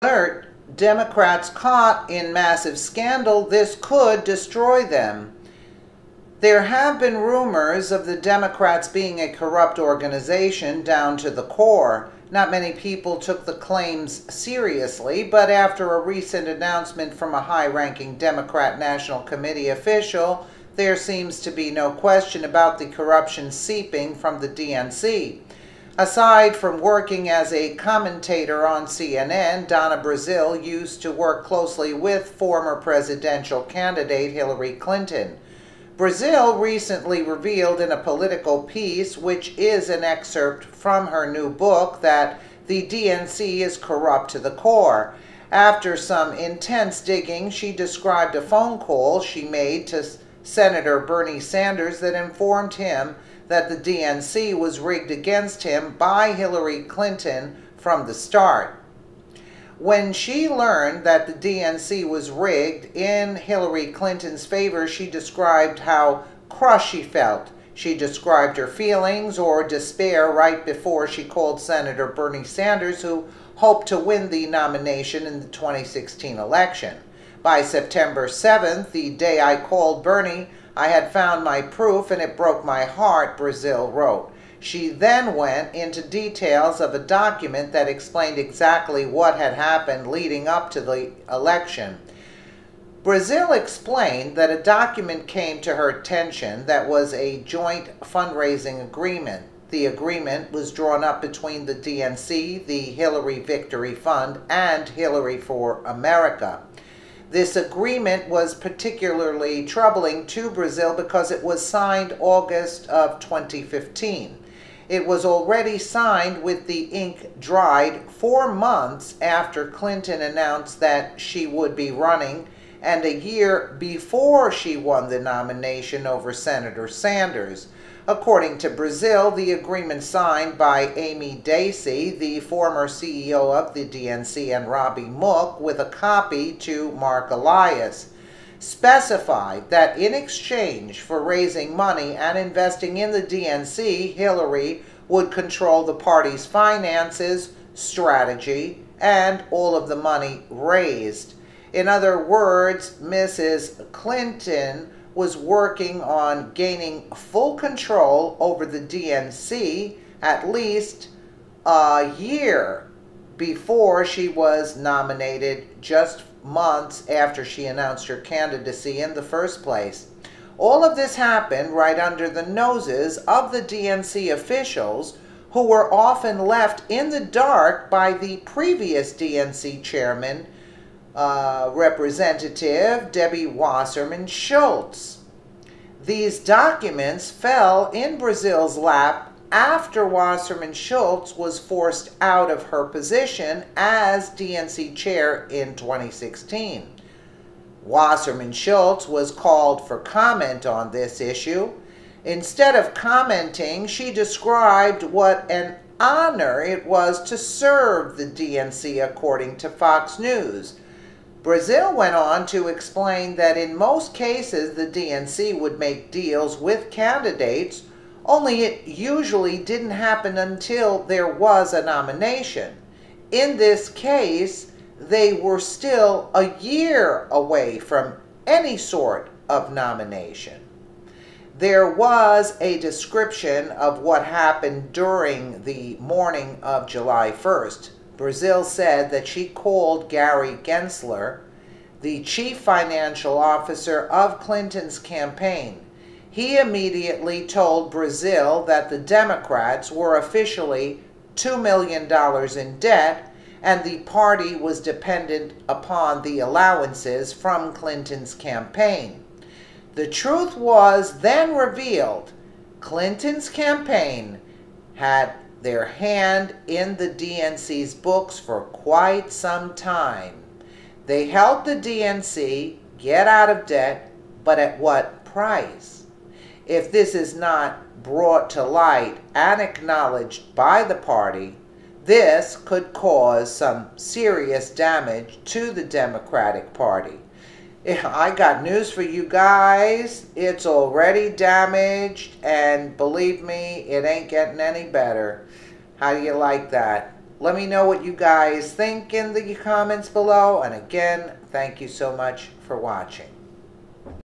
Alert, Democrats caught in massive scandal, this could destroy them. There have been rumors of the Democrats being a corrupt organization down to the core. Not many people took the claims seriously, but after a recent announcement from a high-ranking Democrat National Committee official, there seems to be no question about the corruption seeping from the DNC. Aside from working as a commentator on CNN, Donna Brazile used to work closely with former presidential candidate Hillary Clinton. Brazile recently revealed in a Politico piece, which is an excerpt from her new book, that the DNC is corrupt to the core. After some intense digging, she described a phone call she made to Senator Bernie Sanders that informed him that the DNC was rigged against him by Hillary Clinton from the start. When she learned that the DNC was rigged in Hillary Clinton's favor, she described how crushed she felt. She described her feelings or despair right before she called Senator Bernie Sanders, who hoped to win the nomination in the 2016 election. By September 7th, the day I called Bernie, I had found my proof and it broke my heart, Brazile wrote. She then went into details of a document that explained exactly what had happened leading up to the election. Brazile explained that a document came to her attention that was a joint fundraising agreement. The agreement was drawn up between the DNC, the Hillary Victory Fund, and Hillary for America. This agreement was particularly troubling to Brazile because it was signed August of 2015. It was already signed with the ink dried 4 months after Clinton announced that she would be running and a year before she won the nomination over Senator Sanders. According to Brazile, the agreement signed by Amy Dacey, the former CEO of the DNC, and Robbie Mook, with a copy to Mark Elias, specified that in exchange for raising money and investing in the DNC, Hillary would control the party's finances, strategy, and all of the money raised. In other words, Mrs. Clinton was working on gaining full control over the DNC at least a year before she was nominated, just months after she announced her candidacy in the first place. All of this happened right under the noses of the DNC officials, who were often left in the dark by the previous DNC chairman, Representative Debbie Wasserman Schultz. These documents fell in Brazile's lap after Wasserman Schultz was forced out of her position as DNC chair in 2016. Wasserman Schultz was called for comment on this issue. Instead of commenting, she described what an honor it was to serve the DNC, according to Fox News. Brazile went on to explain that in most cases the DNC would make deals with candidates, only it usually didn't happen until there was a nomination. In this case, they were still a year away from any sort of nomination. There was a description of what happened during the morning of July 1st. Brazile said that she called Gary Gensler, the chief financial officer of Clinton's campaign. He immediately told Brazile that the Democrats were officially $2 million in debt and the party was dependent upon the allowances from Clinton's campaign. The truth was then revealed. Clinton's campaign had their hand in the DNC's books for quite some time. They helped the DNC get out of debt, but at what price? If this is not brought to light and acknowledged by the party, this could cause some serious damage to the Democratic Party. I got news for you guys. It's already damaged, and believe me, it ain't getting any better. How do you like that? Let me know what you guys think in the comments below. And again, thank you so much for watching.